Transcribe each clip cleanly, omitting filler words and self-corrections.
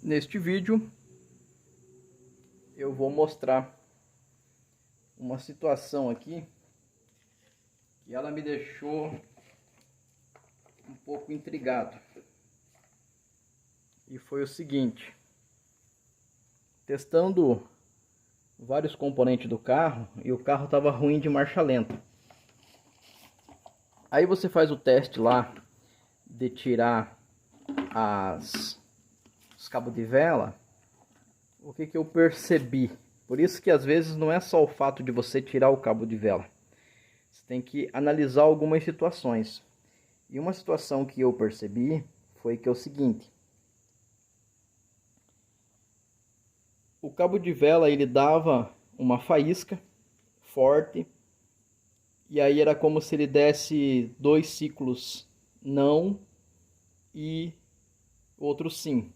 Neste vídeo eu vou mostrar uma situação aqui que ela me deixou um pouco intrigado. E foi o seguinte: testando vários componentes do carro, e o carro estava ruim de marcha lenta. Aí você faz o teste lá de tirar os cabos de vela. O que eu percebi? Por isso que às vezes não é só o fato de você tirar o cabo de vela. Você tem que analisar algumas situações. E uma situação que eu percebi foi que é o seguinte: o cabo de vela ele dava uma faísca forte, e aí era como se ele desse dois ciclos não e outro sim.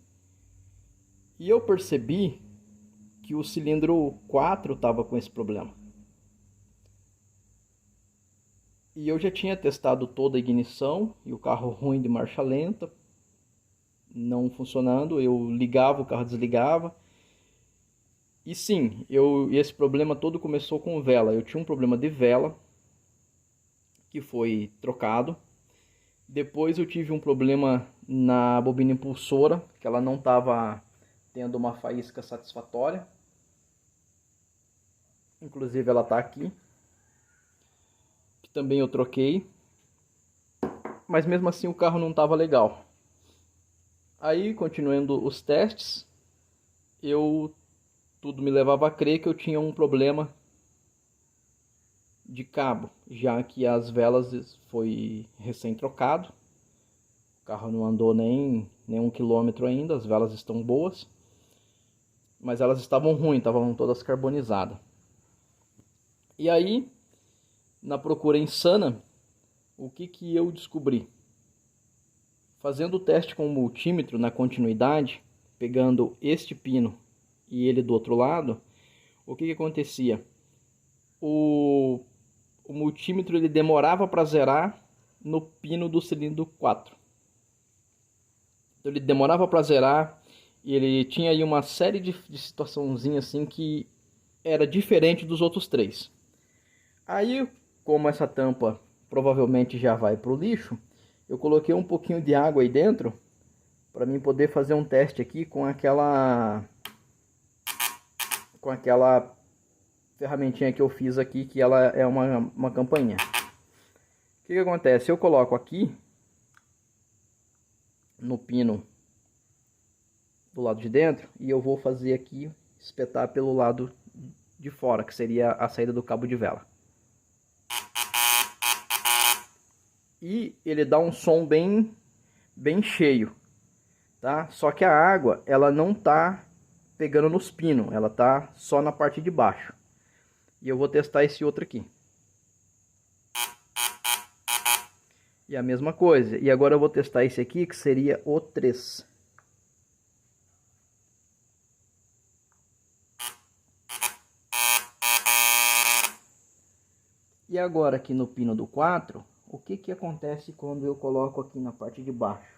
E eu percebi que o cilindro 4 estava com esse problema. E eu já tinha testado toda a ignição e o carro ruim de marcha lenta, não funcionando. Eu ligava, o carro desligava. E sim, esse problema todo começou com vela. Eu tinha um problema de vela que foi trocado. Depois eu tive um problema na bobina impulsora, que ela não estava tendo uma faísca satisfatória. Inclusive ela está aqui, que também eu troquei. Mas mesmo assim o carro não estava legal. Aí, continuando os testes, tudo me levava a crer que eu tinha um problema de cabo, já que as velas foi recém-trocado. O carro não andou nem 1 quilômetro ainda, as velas estão boas, mas elas estavam ruins, estavam todas carbonizadas. E aí, na procura insana, o que eu descobri? Fazendo o teste com o multímetro na continuidade, pegando este pino e ele do outro lado, o que acontecia? O multímetro ele demorava para zerar no pino do cilindro 4. Então ele demorava para zerar e ele tinha aí uma série de situaçãozinha assim que era diferente dos outros três. Aí, como essa tampa provavelmente já vai para o lixo, eu coloquei um pouquinho de água aí dentro para mim poder fazer um teste aqui com aquela ferramentinha que eu fiz aqui, que ela é uma campainha. O que acontece? Eu coloco aqui no pino do lado de dentro e eu vou fazer aqui, espetar pelo lado de fora, que seria a saída do cabo de vela. E ele dá um som bem cheio, tá? Só que a água, ela não tá pegando nos pinos, ela tá só na parte de baixo. E eu vou testar esse outro aqui. E a mesma coisa. E agora eu vou testar esse aqui, que seria o 3. E agora aqui no pino do 4, o que acontece quando eu coloco aqui na parte de baixo?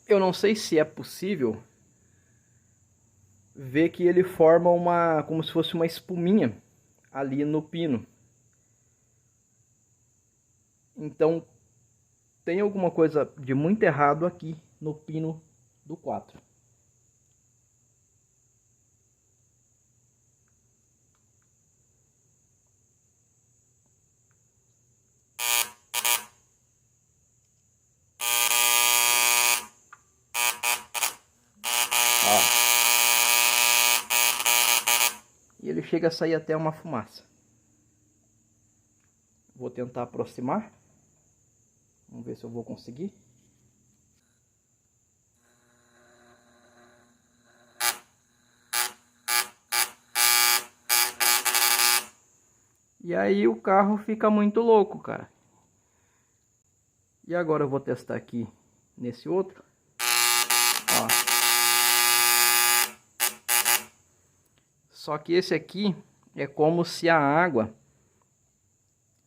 Eu não sei se é possível ver que ele forma como se fosse uma espuminha ali no pino. Então tem alguma coisa de muito errado aqui no pino do 4. E ele chega a sair até uma fumaça. Vou tentar aproximar. Vamos ver se eu vou conseguir. E aí o carro fica muito louco, cara. E agora eu vou testar aqui nesse outro. Ó. Só que esse aqui, é como se a água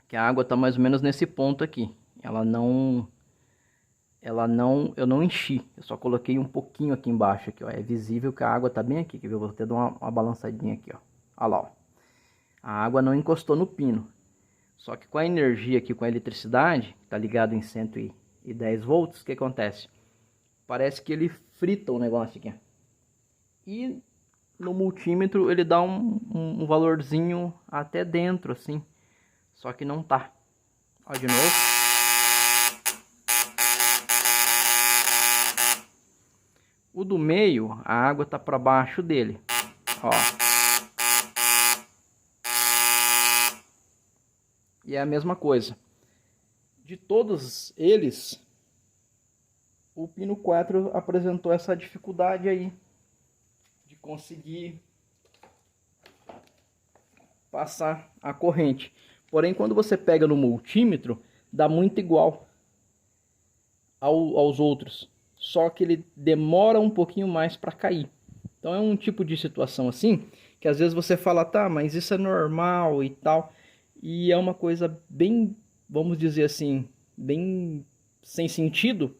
está mais ou menos nesse ponto aqui. Eu não enchi, eu só coloquei um pouquinho aqui embaixo, aqui, ó. É visível que a água tá bem aqui, quer ver? Eu vou até dar uma balançadinha aqui, ó. Olha lá, ó. A água não encostou no pino. Só que com a energia aqui, com a eletricidade, tá ligado em 110 volts, o que acontece? Parece que ele frita o negócio aqui. E no multímetro ele dá um valorzinho até dentro, assim. Só que não tá. Ó, de novo. O do meio, a água tá para baixo dele. Ó. E é a mesma coisa. De todos eles, o pino 4 apresentou essa dificuldade aí de conseguir passar a corrente. Porém, quando você pega no multímetro, dá muito igual aos outros. Só que ele demora um pouquinho mais para cair. Então é um tipo de situação assim, que às vezes você fala, tá, mas isso é normal e tal. E é uma coisa bem, vamos dizer assim, bem sem sentido.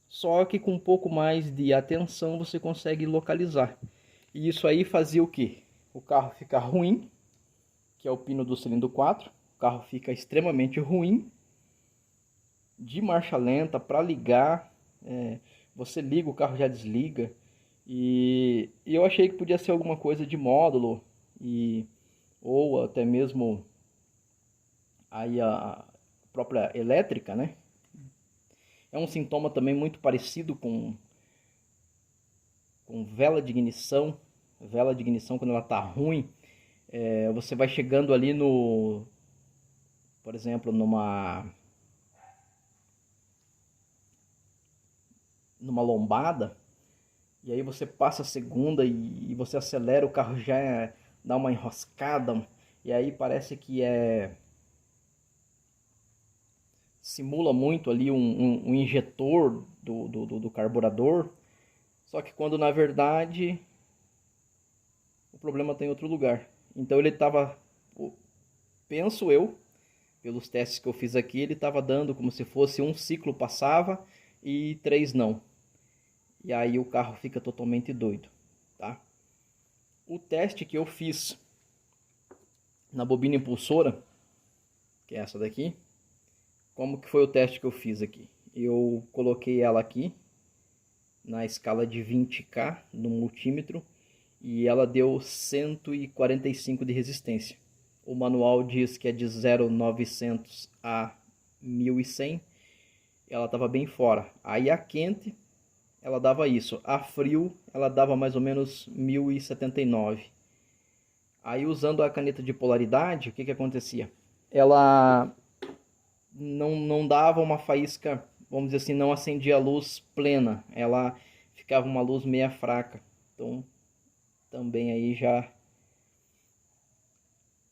Só que com um pouco mais de atenção você consegue localizar. E isso aí fazia o quê? O carro ficar ruim, que é o pino do cilindro 4. O carro fica extremamente ruim. De marcha lenta, para ligar, você liga, o carro já desliga. E eu achei que podia ser alguma coisa de módulo, ou até mesmo aí a própria elétrica, né? É um sintoma também muito parecido com vela de ignição. Vela de ignição, quando ela está ruim, você vai chegando ali por exemplo, numa lombada, e aí você passa a segunda e você acelera, o carro já dá uma enroscada, e aí parece que simula muito ali um injetor do carburador, só que quando na verdade o problema está em outro lugar. Então ele estava, penso eu, pelos testes que eu fiz aqui, ele estava dando como se fosse um ciclo passava e 3 não. E aí o carro fica totalmente doido, tá? O teste que eu fiz na bobina impulsora, que é essa daqui, como que foi o teste que eu fiz aqui? Eu coloquei ela aqui na escala de 20K no multímetro e ela deu 145 de resistência. O manual diz que é de 0,900 a 1100. Ela estava bem fora. Aí a quente ela dava isso. A frio ela dava mais ou menos 1079. Aí usando a caneta de polaridade, o que acontecia? Ela não dava uma faísca, vamos dizer assim, não acendia a luz plena. Ela ficava uma luz meia fraca. Então também aí já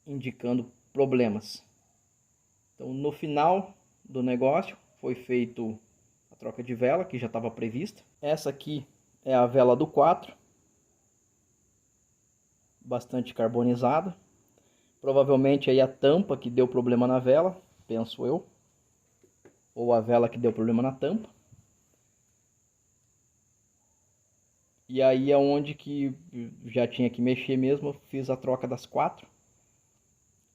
indicando problemas. Então no final do negócio foi feito a troca de vela, que já estava prevista. Essa aqui é a vela do 4, bastante carbonizada. Provavelmente aí a tampa que deu problema na vela, penso eu, ou a vela que deu problema na tampa. E aí é onde que já tinha que mexer mesmo, eu fiz a troca das 4.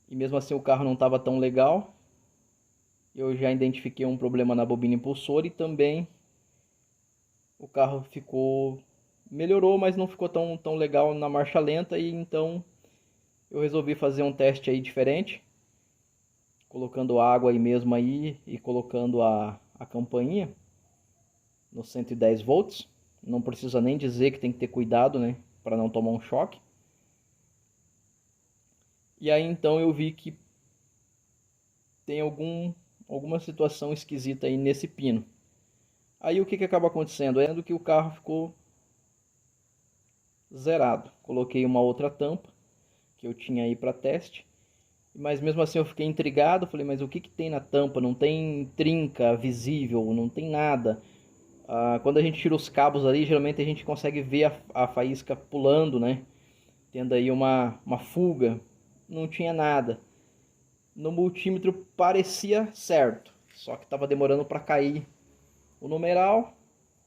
E mesmo assim o carro não estava tão legal. Eu já identifiquei um problema na bobina impulsora e também o carro melhorou, mas não ficou tão legal na marcha lenta, e então eu resolvi fazer um teste aí diferente, colocando água aí mesmo aí e colocando a campainha no 110 volts. Não precisa nem dizer que tem que ter cuidado, né, para não tomar um choque. E aí então eu vi que tem alguma situação esquisita aí nesse pino. Aí o que acaba acontecendo? É que o carro ficou zerado. Coloquei uma outra tampa que eu tinha aí para teste, mas mesmo assim eu fiquei intrigado. Falei, mas o que tem na tampa? Não tem trinca visível, não tem nada. Quando a gente tira os cabos ali, geralmente a gente consegue ver a faísca pulando, né? Tendo aí uma fuga. não tinha nada. No multímetro parecia certo, só que estava demorando para cair o numeral.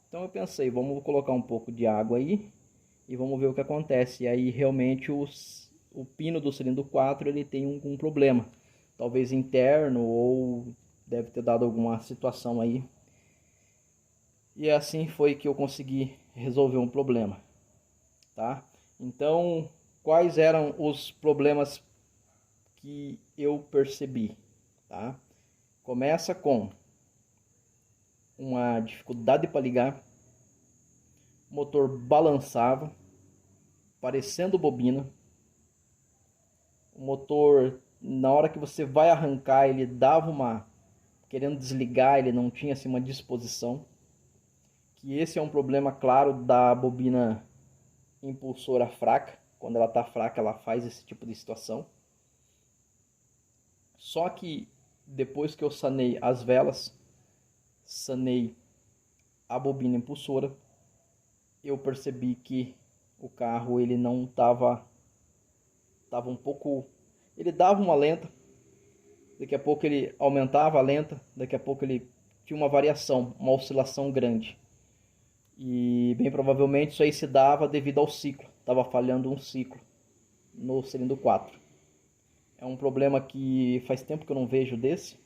Então eu pensei, vamos colocar um pouco de água aí e vamos ver o que acontece. E aí realmente o pino do cilindro 4 ele tem um problema, talvez interno, ou deve ter dado alguma situação aí. E assim foi que eu consegui resolver um problema, tá? Então, quais eram os problemas que eu percebi, tá? Começa com uma dificuldade para ligar, o motor balançava, parecendo bobina, o motor, na hora que você vai arrancar, ele dava uma, querendo desligar, ele não tinha assim uma disposição, que esse é um problema claro da bobina impulsora fraca. Quando ela está fraca, ela faz esse tipo de situação. Só que depois que eu sanei as velas, sanei a bobina impulsora, eu percebi que o carro ele não estava um pouco, ele dava uma lenta, daqui a pouco ele aumentava a lenta, daqui a pouco ele tinha uma variação, uma oscilação grande. E bem provavelmente isso aí se dava devido ao ciclo, estava falhando um ciclo no cilindro 4. É um problema que faz tempo que eu não vejo desse.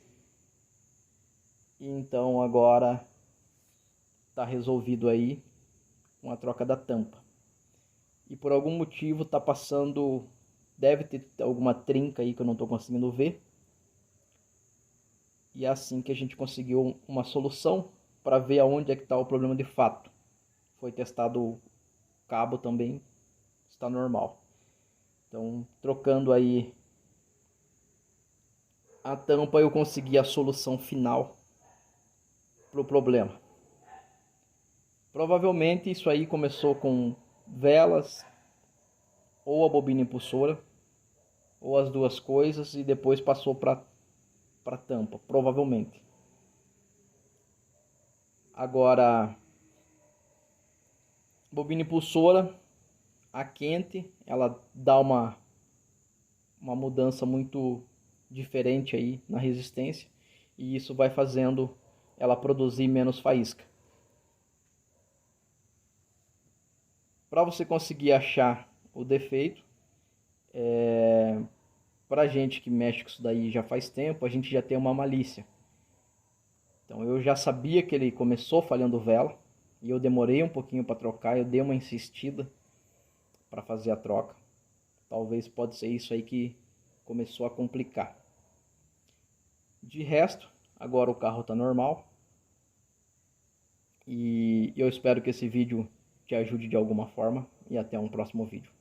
Então agora está resolvido aí com a troca da tampa. E por algum motivo está passando, deve ter alguma trinca aí que eu não estou conseguindo ver. E é assim que a gente conseguiu uma solução para ver aonde é que está o problema de fato. Foi testado o cabo também, está normal. Então, trocando aí a tampa, eu consegui a solução final para o problema. Provavelmente isso aí começou com velas, ou a bobina impulsora, ou as duas coisas, e depois passou para tampa, provavelmente. Agora, bobina impulsora, a quente, ela dá uma mudança muito diferente aí na resistência, e isso vai fazendo ela produzir menos faísca. Para você conseguir achar o defeito, para gente que mexe com isso daí já faz tempo, a gente já tem uma malícia. Então eu já sabia que ele começou falhando vela, e eu demorei um pouquinho para trocar, eu dei uma insistida para fazer a troca. Talvez pode ser isso aí que começou a complicar. De resto, agora o carro está normal. E eu espero que esse vídeo te ajude de alguma forma. E até um próximo vídeo.